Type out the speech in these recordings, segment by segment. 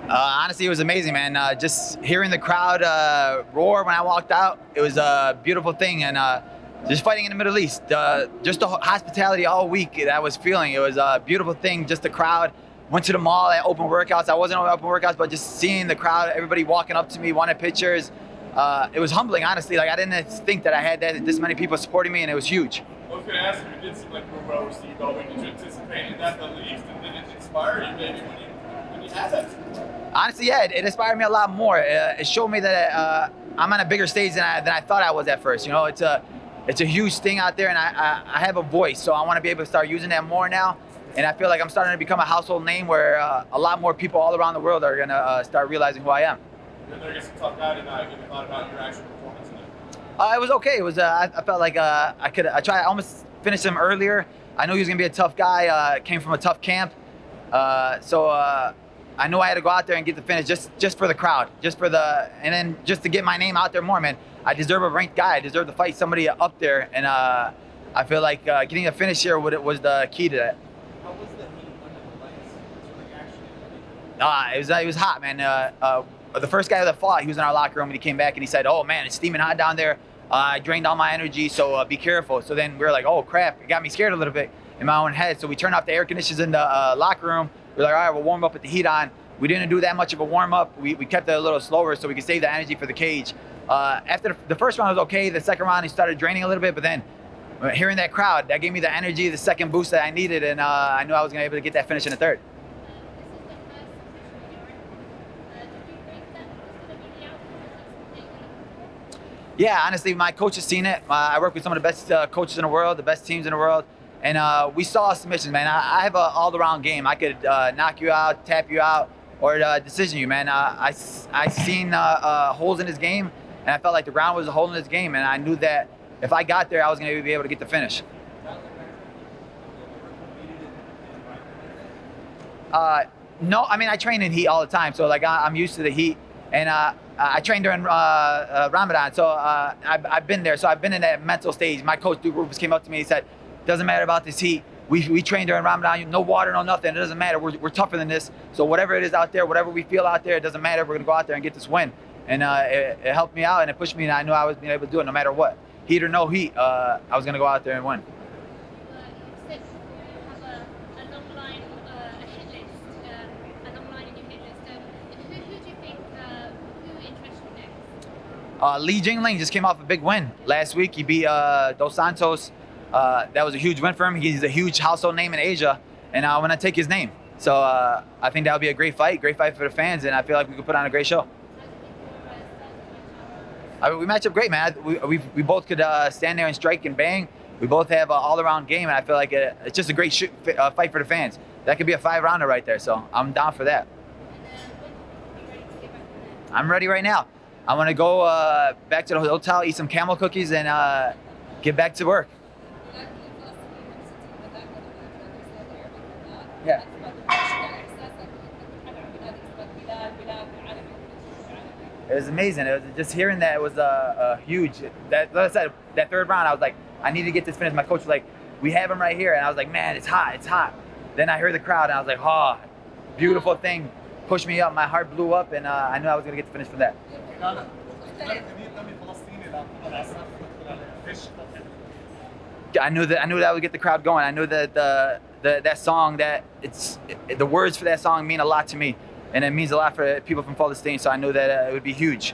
Honestly, it was amazing, man. Just hearing the crowd roar when I walked out, it was a beautiful thing. And just fighting in the Middle East, just the hospitality all week that I was feeling, it was a beautiful thing. Just the crowd. Went to the mall at open workouts. I wasn't on open workouts, but just seeing the crowd, everybody walking up to me, wanting pictures. It was humbling, honestly. Like I didn't think that I had this many people supporting me, and it was huge. I was going to ask you, it did seem like you were well received all week. Did you anticipate that the least, and did it inspire you maybe when you had that? Honestly, yeah, it inspired me a lot more. It showed me that I'm on a bigger stage than I thought I was at first. You know, it's a huge thing out there, and I have a voice, so I want to be able to start using that more now. And I feel like I'm starting to become a household name where a lot more people all around the world are going to start realizing who I am. You're there against a tough guy tonight. Give me a thought about your actual performance tonight. It was okay. It was. I felt like I almost finished him earlier. I knew he was going to be a tough guy. Came from a tough camp. So I knew I had to go out there and get the finish just for the crowd, and then just to get my name out there more, man. I deserve a ranked guy. I deserve to fight somebody up there. And I feel like getting a finish here was the key to that. How was the heat under the lights? It was hot, man. The first guy that fought, he was in our locker room and he came back and he said, "Oh man, it's steaming hot down there. I drained all my energy, so be careful." So then we were like, "Oh crap!" It got me scared a little bit in my own head. So we turned off the air conditioners in the locker room. We're like, "All right, we'll warm up with the heat on." We didn't do that much of a warm up. We kept it a little slower so we could save the energy for the cage. After the first round was okay. The second round he started draining a little bit, but then hearing that crowd, that gave me the energy, the second boost that I needed, and I knew I was going to be able to get that finish in the third. Yeah, honestly, my coach has seen it. I work with some of the best coaches in the world, the best teams in the world, and we saw submissions, man. I have an all-around game. I could knock you out, tap you out, or decision you, man. I seen holes in his game, and I felt like the ground was a hole in his game, and I knew that if I got there, I was going to be able to get the finish. No, I mean, I train in heat all the time, so like I'm used to the heat, and I trained during Ramadan, so I've been there, so I've been in that mental stage. My coach, Duke Rufus, came up to me and said, "Doesn't matter about this heat. We train during Ramadan, no water, no nothing. It doesn't matter. We're tougher than this. So whatever it is out there, whatever we feel out there, it doesn't matter. We're going to go out there and get this win." And it helped me out, and it pushed me, and I knew I was being able to do it no matter what. Heat or no heat, I was going to go out there and win. You said you have a long line, a hit list, a long line in your hit list. Who do you think, who interests you next? Li Jingliang just came off a big win last week. He beat Dos Santos. That was a huge win for him. He's a huge household name in Asia, and I want to take his name. So I think that would be a great fight for the fans, and I feel like we could put on a great show. I mean, we match up great, man. We both could stand there and strike and bang. We both have an all-around game, and I feel like it's just a great fight for the fans. That could be a 5-rounder right there, so I'm down for that. I'm ready right now. I want to go back to the hotel, eat some camel cookies, and get back to work. Yeah. It was amazing. It was just hearing that. It was a huge. Like I said, that third round, I was like, I need to get this finished. My coach was like, "We have him right here," and I was like, "Man, it's hot, it's hot." Then I heard the crowd, and I was like, "Oh, beautiful thing." Pushed me up. My heart blew up, and I knew I was gonna get the finish from that. I knew that I would get the crowd going. I knew that that song, the words for that song mean a lot to me. And it means a lot for people from Palestine, so I knew that it would be huge.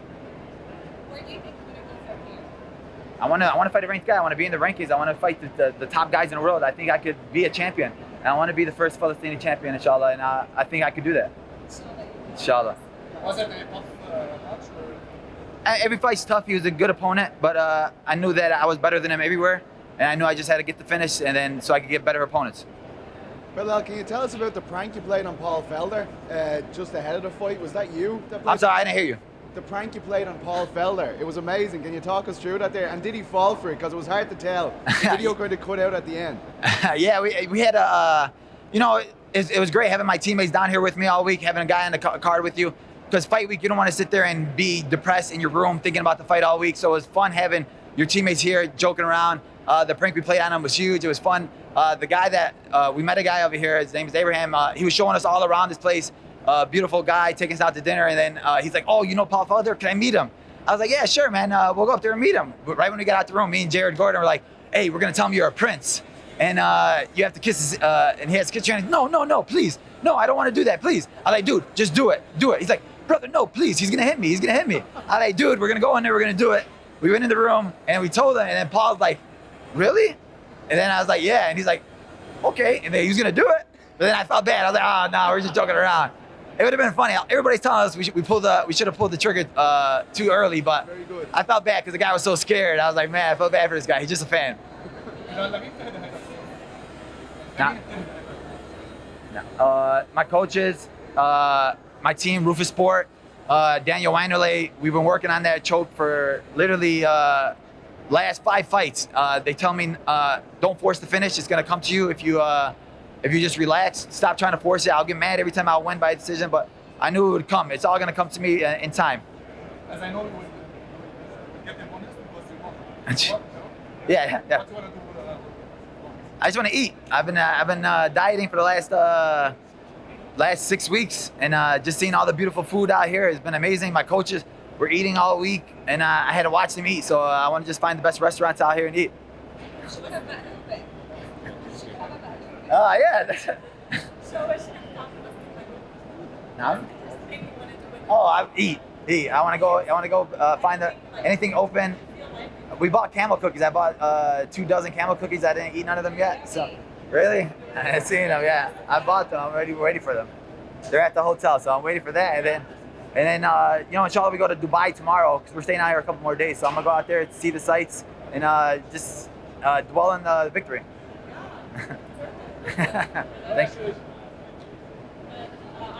Where do you think you're going to go from here? I want to fight a ranked guy. I want to be in the rankings. I want to fight the top guys in the world. I think I could be a champion. And I want to be the first Palestinian champion, inshallah. And I think I could do that. Inshallah. Was it a tough match? Every fight's tough. He was a good opponent, but I knew that I was better than him everywhere. And I knew I just had to get the finish, and then so I could get better opponents. Belal, can you tell us about the prank you played on Paul Felder just ahead of the fight? Was that you? I'm sorry, I didn't hear you. The prank you played on Paul Felder, it was amazing. Can you talk us through that there? And did he fall for it? Because it was hard to tell. The video kind of cut out at the end. Yeah, we had it was great having my teammates down here with me all week, having a guy on the card with you. Because fight week, you don't want to sit there and be depressed in your room thinking about the fight all week. So it was fun having your teammates here joking around. The prank we played on him was huge. It was fun. The guy that we met a guy over here. His name is Abraham. He was showing us all around this place, beautiful guy taking us out to dinner, and then he's like, "Oh, you know Paul Felder? Can I meet him?" I was like, "Yeah, sure, man. We'll go up there and meet him." But right when we got out the room, me and Jared Gordon were like, "Hey, we're gonna tell him you're a prince, and you have to kiss his." And he has to kiss your hand. No, please, no, I don't want to do that, please. I was like, "Dude, just do it. He's like, "Brother, no, please. He's gonna hit me. I was like, "Dude, we're gonna go in there. We're gonna do it." We went in the room and we told him, and then Paul's like, "Really?" And then I was like, "Yeah," and he's like, "Okay," and then he was gonna do it. But then I felt bad. I was like, "Oh no, we're just joking around." It would have been funny. Everybody's telling us we should have pulled the trigger too early, but Very good. I felt bad because the guy was so scared. I was like, man, I felt bad for this guy. He's just a fan. My coaches, my team, Rufus Sport, Daniel Weinerle, we've been working on that choke for literally last 5 fights. They tell me, don't force the finish. It's gonna come to you if you just relax. Stop trying to force it. I'll get mad every time I win by decision, but I knew it would come. It's all gonna come to me in time. As I know, you would get the bonus because you won. Yeah. What do you want to do with that? I just want to eat. I've been dieting for the last 6 weeks, and just seeing all the beautiful food out here has been amazing. My coaches were eating all week, and I had to watch them eat. So I want to just find the best restaurants out here and eat. Yeah. No? Oh, I eat. I want to go find anything open. We bought camel cookies. I bought 2 dozen camel cookies. I didn't eat none of them yet. So, really? I haven't seen them. Yeah, I bought them. I'm ready for them. They're at the hotel, so I'm waiting for that. And then inshallah, we go to Dubai tomorrow because we're staying out here a couple more days. So I'm gonna go out there to see the sights and just dwell in the victory. Thanks. I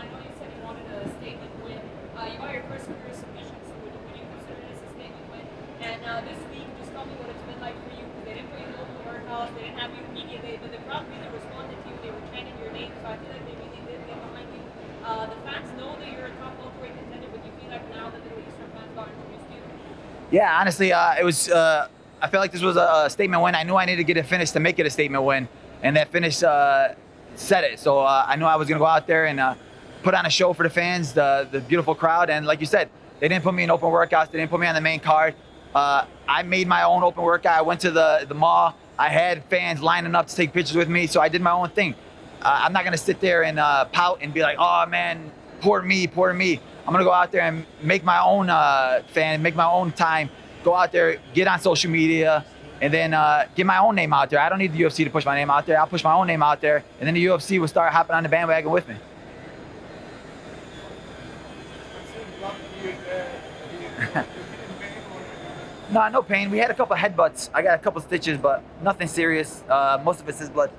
know you said you wanted a statement win. You got your first career submission, so would you consider this a statement win? And this week, just tell me what it's been like for you, because they didn't put you in open workouts, they didn't have you immediately, but the crowd really responded to you. They were chanting your name, so I feel like they really did get behind you. The fans know that you're a top welterweight contender, but you feel like now the Middle Eastern fans got introduced to you? Yeah, honestly, it was. I felt like this was a statement win. I knew I needed to get a finish to make it a statement win, and that finish said it. So I knew I was gonna go out there and put on a show for the fans, the beautiful crowd. And like you said, they didn't put me in open workouts. They didn't put me on the main card. I made my own open workout. I went to the mall. I had fans lining up to take pictures with me. So I did my own thing. I'm not gonna sit there and pout and be like, oh man, poor me. I'm gonna go out there and make my own fan, make my own time. Go out there, get on social media, and then get my own name out there. I don't need the UFC to push my name out there. I'll push my own name out there, and then the UFC will start hopping on the bandwagon with me. No pain. We had a couple headbutts. I got a couple stitches, but nothing serious. Most of it's his blood.